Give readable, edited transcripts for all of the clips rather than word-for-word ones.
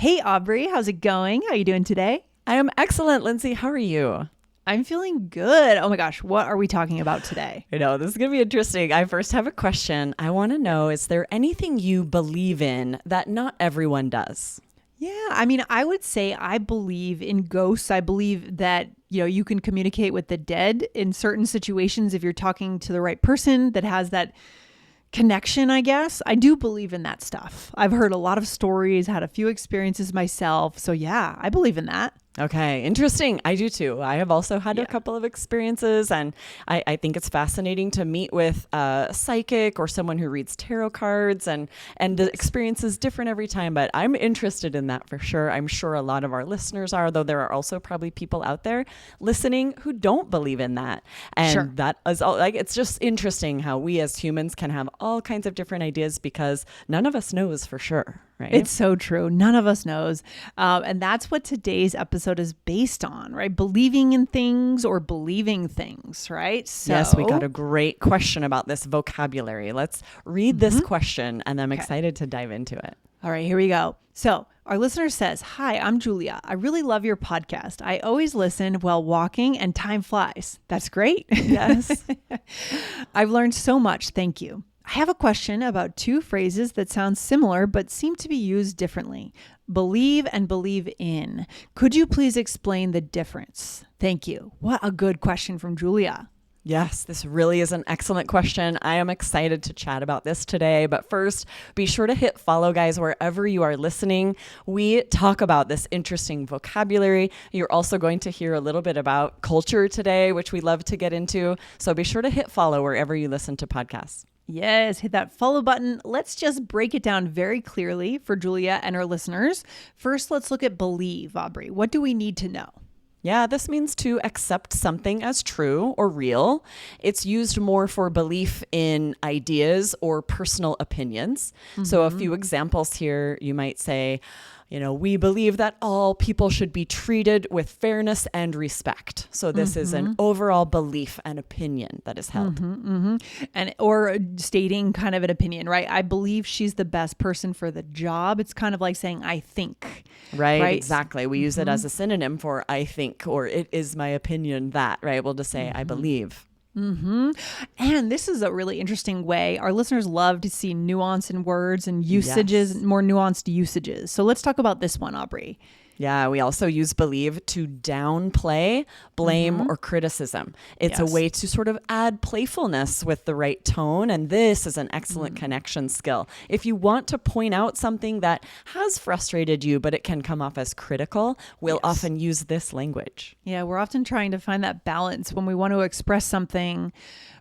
Hey, Aubrey, how's it going? How you doing today? I am excellent, Lindsay. How are you? I'm feeling good. Oh my gosh, what are we talking about today? I know this is going to be interesting. I first have a question. I want to know, is there anything you believe in that not everyone does? Yeah, I mean, I would say I believe in ghosts. I believe that, you can communicate with the dead in certain situations if you're talking to the right person that has that connection, I guess. I do believe in that stuff. I've heard a lot of stories, had a few experiences myself. So yeah, I believe in that. Okay, interesting. I do too. I have also had Yeah. a couple of experiences, and I think it's fascinating to meet with a psychic or someone who reads tarot cards, and the experience is different every time, but I'm interested in that for sure. I'm sure a lot of our listeners are, though there are also probably people out there listening who don't believe in that. And Sure. that is all, like, it's just interesting how we as humans can have all kinds of different ideas because none of us knows for sure. Right? It's so true. None of us knows. And that's what today's episode is based on, right? Believing in things or believing things, right? So, yes, we got a great question about this vocabulary. Let's read this question, and I'm excited to dive into it. All right, here we go. So our listener says, "Hi, I'm Julia. I really love your podcast. I always listen while walking and time flies." That's great. Yes. I've learned so much. Thank you. I have a question about two phrases that sound similar but seem to be used differently. Believe and believe in. Could you please explain the difference? Thank you. What a good question from Julia. Yes, this really is an excellent question. I am excited to chat about this today. But first, be sure to hit follow, guys, wherever you are listening. We talk about this interesting vocabulary. You're also going to hear a little bit about culture today, which we love to get into. So be sure to hit follow wherever you listen to podcasts. Yes, hit that follow button. Let's just break it down very clearly for Julia and our listeners. First, let's look at believe, Aubrey. What do we need to know? Yeah, this means to accept something as true or real. It's used more for belief in ideas or personal opinions. So a few examples here, you might say, we believe that all people should be treated with fairness and respect. So this is an overall belief and opinion that is held. And or stating kind of an opinion, right? I believe she's the best person for the job. It's kind of like saying I think. Right, exactly. We use it as a synonym for I think, or it is my opinion that, right? We'll just say I believe. And this is a really interesting way. Our listeners love to see nuance in words and usages, more nuanced usages. So let's talk about this one, Aubrey. Yeah, we also use believe to downplay blame or criticism. It's a way to sort of add playfulness with the right tone, and this is an excellent connection skill. If you want to point out something that has frustrated you, but it can come off as critical, we'll often use this language. Yeah, we're often trying to find that balance when we want to express something,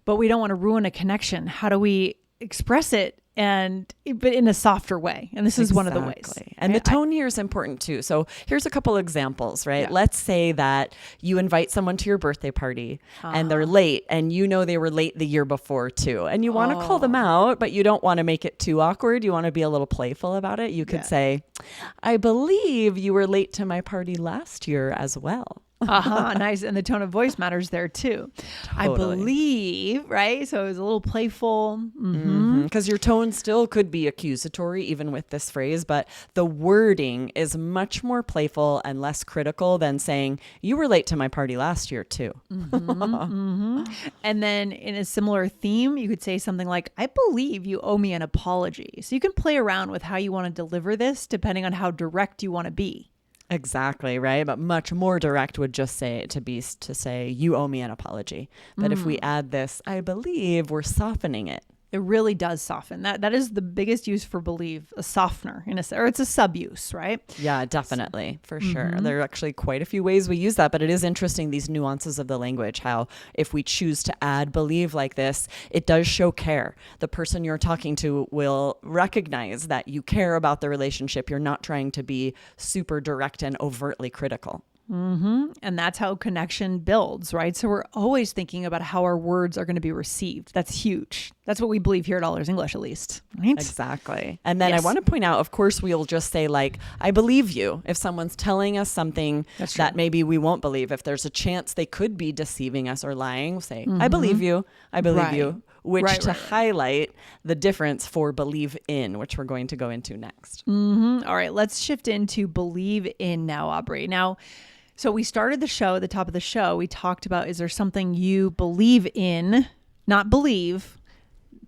but we don't want to ruin a connection. How do we express it but in a softer way? And this is one of the ways. And the tone here is important too. So here's a couple examples, right? Yeah. Let's say that you invite someone to your birthday party and they're late, and they were late the year before too. And you want to call them out, but you don't want to make it too awkward. You want to be a little playful about it. You could say, I believe you were late to my party last year as well. Nice. And the tone of voice matters there too. Totally. I believe, right? So it was a little playful. Because your tone still could be accusatory even with this phrase, but the wording is much more playful and less critical than saying, you were late to my party last year too. And then in a similar theme, you could say something like, I believe you owe me an apology. So you can play around with how you want to deliver this depending on how direct you want to be. Exactly, right? But much more direct would just say to say, you owe me an apology. But if we add this, I believe, we're softening it. It really does soften. That is the biggest use for believe, a softener, or it's a sub-use, right? Yeah, definitely, for sure. There are actually quite a few ways we use that, but it is interesting, these nuances of the language, how if we choose to add believe like this, it does show care. The person you're talking to will recognize that you care about the relationship. You're not trying to be super direct and overtly critical. And that's how connection builds, right? So we're always thinking about how our words are going to be received. That's huge. That's what we believe here at All Ears English, at least. Right? Exactly. And then I want to point out, of course, we'll just say like, I believe you. If someone's telling us something that maybe we won't believe, if there's a chance they could be deceiving us or lying, we'll say, I believe you. I believe you. which Right, to right. highlight the difference for believe in, which we're going to go into next. All right, let's shift into believe in now, Aubrey. Now, so we started the show at the top of the show. We talked about, is there something you believe in, not believe,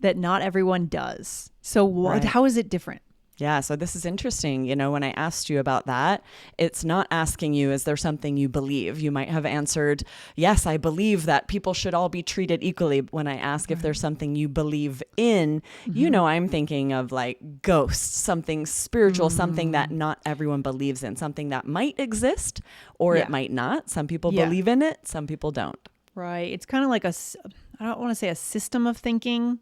that not everyone does? So Right. how is it different? Yeah, so this is interesting. You know, when I asked you about that, it's not asking you, is there something you believe? You might have answered, yes, I believe that people should all be treated equally. When I ask if there's something you believe in, you know, I'm thinking of like ghosts, something spiritual, something that not everyone believes in, something that might exist or it might not. Some people believe in it, some people don't. Right. It's kind of like I don't want to say a system of thinking,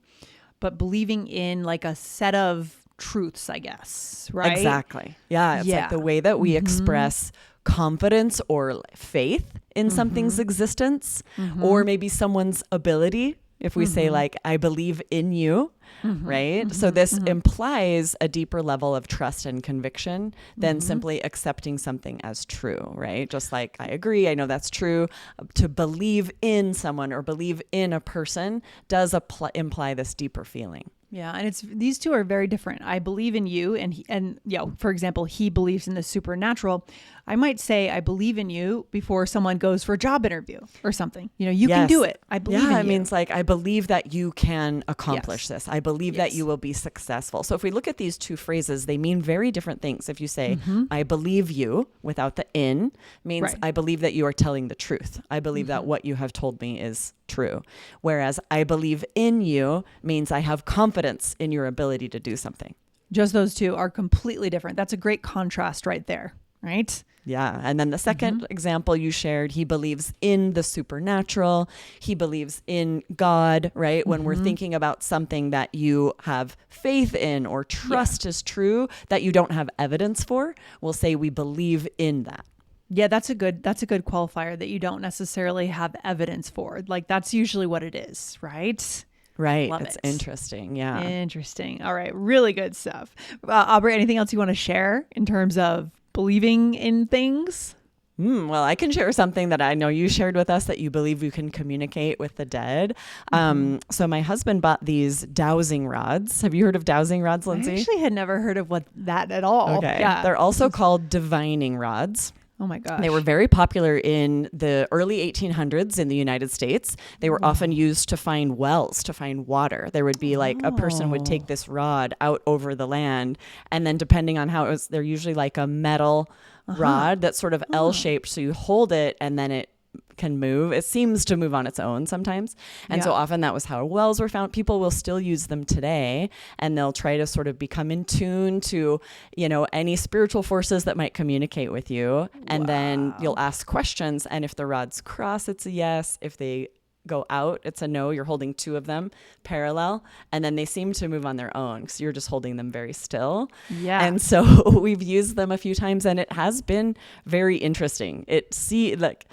but believing in like a set of truths, I guess, right? Exactly. Yeah. It's like the way that we express confidence or faith in something's existence, or maybe someone's ability. If we say like, I believe in you, right? So this implies a deeper level of trust and conviction than simply accepting something as true, right? Just like, I agree, I know that's true. To believe in someone or believe in a person does imply this deeper feeling. Yeah, and these two are very different. I believe in you, and for example, he believes in the supernatural. I might say I believe in you before someone goes for a job interview or something. You know, you can do it. I believe in you. Yeah, it means like I believe that you can accomplish this. I believe that you will be successful. So if we look at these two phrases, they mean very different things. If you say I believe you without the in, means I believe that you are telling the truth. I believe that what you have told me is true. Whereas I believe in you means I have confidence in your ability to do something. Just those two are completely different. That's a great contrast right there, right? Yeah. And then the second example you shared, he believes in the supernatural. He believes in God, right? When we're thinking about something that you have faith in or trust is true, that you don't have evidence for, we'll say we believe in that. Yeah, that's a good qualifier that you don't necessarily have evidence for. Like that's usually what it is, right? Right. Love it's it. interesting. Yeah. Interesting. All right. Really good stuff. Aubrey, anything else you want to share in terms of believing in things? Well, I can share something that I know you shared with us, that you believe you can communicate with the dead. So my husband bought these dowsing rods. Have you heard of dowsing rods, Lindsay? I actually had never heard of that at all. Okay. Yeah. They're also called divining rods. Oh my gosh. They were very popular in the early 1800s in the United States. They were often used to find wells, to find water. There would be like a person would take this rod out over the land, and then depending on how it was, they're usually like a metal rod that's sort of L-shaped. So you hold it and then it can move. It seems to move on its own sometimes. And so often that was how wells were found. People will still use them today, and they'll try to sort of become in tune to, you know, any spiritual forces that might communicate with you. And then you'll ask questions. And if the rods cross, it's a yes. If they go out, it's a no. You're holding two of them parallel, and then they seem to move on their own because you're just holding them very still. Yeah. And so we've used them a few times, and it has been very interesting.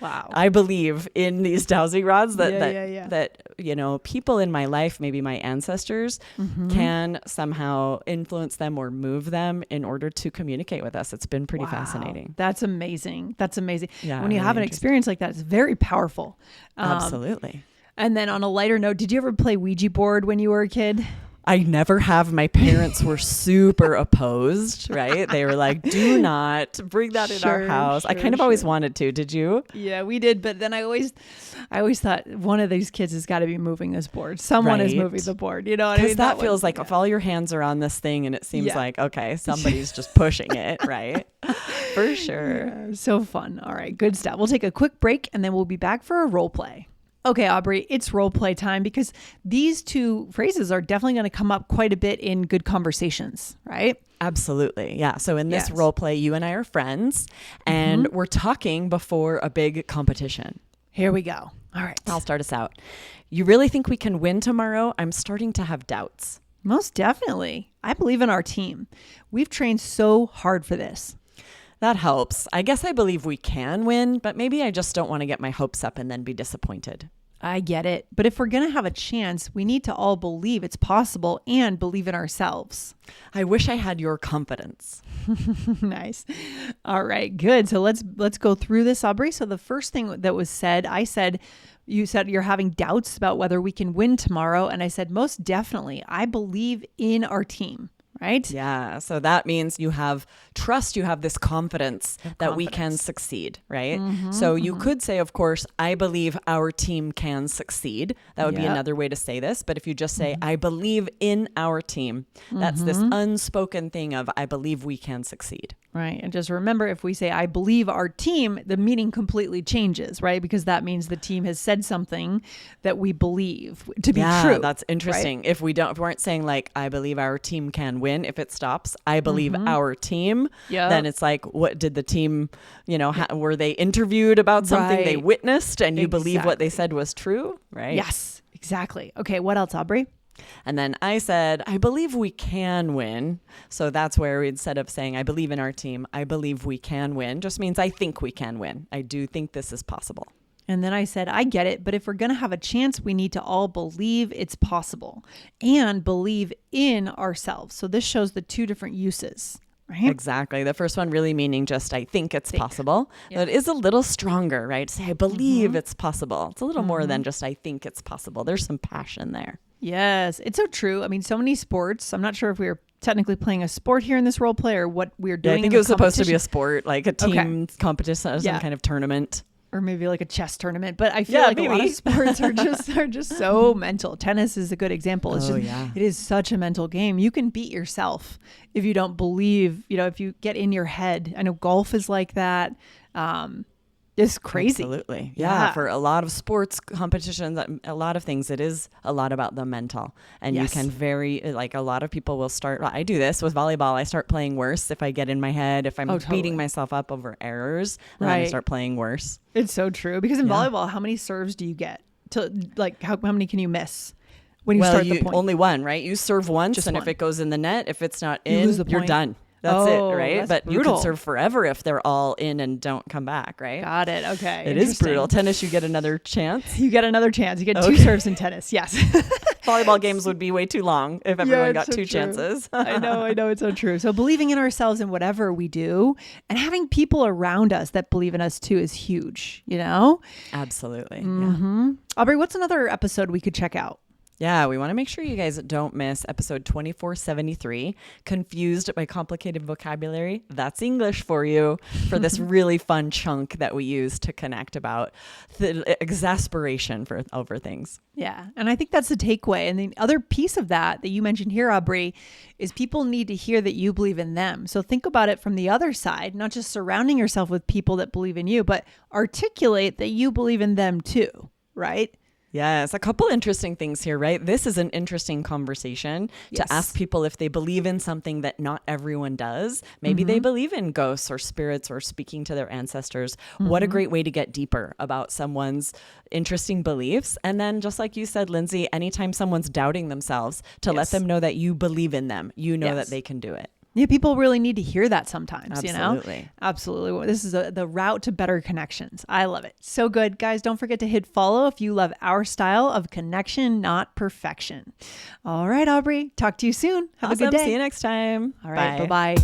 I believe in these dowsing rods that you know, people in my life, maybe my ancestors, can somehow influence them or move them in order to communicate with us. It's been pretty fascinating. That's amazing. That's amazing. Yeah, when you really have an experience like that, it's very powerful. Absolutely. And then on a lighter note, did you ever play Ouija board when you were a kid? I never have. My parents were super opposed, right? They were like, do not bring that in our house. I kind of always wanted to. Did you? Yeah, we did. But then I always thought one of these kids has got to be moving this board. Someone is moving the board. You know what I mean? Because that feels like if all your hands are on this thing and it seems like, okay, somebody's just pushing it, right? For sure. Yeah, so fun. All right, good stuff. We'll take a quick break and then we'll be back for a role play. Okay, Aubrey, it's role play time because these two phrases are definitely going to come up quite a bit in good conversations, right? Absolutely. Yeah. So in this role play, you and I are friends and we're talking before a big competition. Here we go. All right. I'll start us out. You really think we can win tomorrow? I'm starting to have doubts. Most definitely. I believe in our team. We've trained so hard for this. That helps. I guess I believe we can win, but maybe I just don't want to get my hopes up and then be disappointed. I get it. But if we're going to have a chance, we need to all believe it's possible and believe in ourselves. I wish I had your confidence. Nice. All right, good. So let's go through this, Aubrey. So the first thing that was said, you said you're having doubts about whether we can win tomorrow. And I said, most definitely, I believe in our team. Right? Yeah. So that means you have trust, you have this confidence that we can succeed, right? So you could say, of course, I believe our team can succeed. That would be another way to say this. But if you just say, I believe in our team, that's this unspoken thing of, I believe we can succeed. Right. And just remember, if we say, I believe our team, the meaning completely changes, right? Because that means the team has said something that we believe to be true. That's interesting. Right? If we weren't saying like, I believe our team can win, if it stops, I believe our team, then it's like, what did the team, were they interviewed about something they witnessed and you believe what they said was true? Right. Yes, exactly. Okay. What else, Aubrey? And then I said, I believe we can win. So that's where instead of saying, I believe in our team, I believe we can win, just means I think we can win. I do think this is possible. And then I said, I get it. But if we're going to have a chance, we need to all believe it's possible and believe in ourselves. So this shows the two different uses. Right? Exactly. The first one really meaning just, I think it's possible. Yeah. It is a little stronger, right? Say, I believe it's possible. It's a little more than just, I think it's possible. There's some passion there. Yes, it's so true. I mean, so many sports. I'm not sure if we were technically playing a sport here in this role play or what we were doing. I think it was supposed to be a sport, like a team competition, some kind of tournament. Or maybe like a chess tournament. But I feel like a lot of sports are just so mental. Tennis is a good example. It's it is such a mental game. You can beat yourself if you don't believe, if you get in your head. I know golf is like that. It's crazy. Absolutely. Yeah. For a lot of sports competitions, a lot of things, it is a lot about the mental. And you can like a lot of people will start, I do this with volleyball. I start playing worse if I get in my head, if I'm beating myself up over errors, then I start playing worse. It's so true. Because in volleyball, how many serves do you get? To like how many can you miss? When you start the point? Only one, right? You serve once, just if it goes in the net, if it's not in, you're done. That's it, right? But brutal. You can serve forever if they're all in and don't come back, right? Got it. Okay. It is brutal. Tennis, you get another chance. You get another chance. You get two serves in tennis. Yes. Volleyball games would be way too long if everyone got two chances. I know. It's so true. So believing in ourselves in whatever we do and having people around us that believe in us too is huge, Absolutely. Yeah. Aubrey, what's another episode we could check out? Yeah, we want to make sure you guys don't miss episode 2473, Confused by Complicated Vocabulary. That's English for you, for this really fun chunk that we use to connect about the exasperation over things. Yeah, and I think that's the takeaway. And the other piece of that you mentioned here, Aubrey, is people need to hear that you believe in them. So think about it from the other side, not just surrounding yourself with people that believe in you, but articulate that you believe in them too, right? Yes, a couple interesting things here, right? This is an interesting conversation to ask people if they believe in something that not everyone does. Maybe they believe in ghosts or spirits or speaking to their ancestors. What a great way to get deeper about someone's interesting beliefs. And then just like you said, Lindsay, anytime someone's doubting themselves, to let them know that you believe in them, that they can do it. Yeah, people really need to hear that sometimes, Absolutely. Absolutely. This is the route to better connections. I love it. So good. Guys, don't forget to hit follow if you love our style of connection, not perfection. All right, Aubrey. Talk to you soon. Have a good day. See you next time. All right. Bye-bye.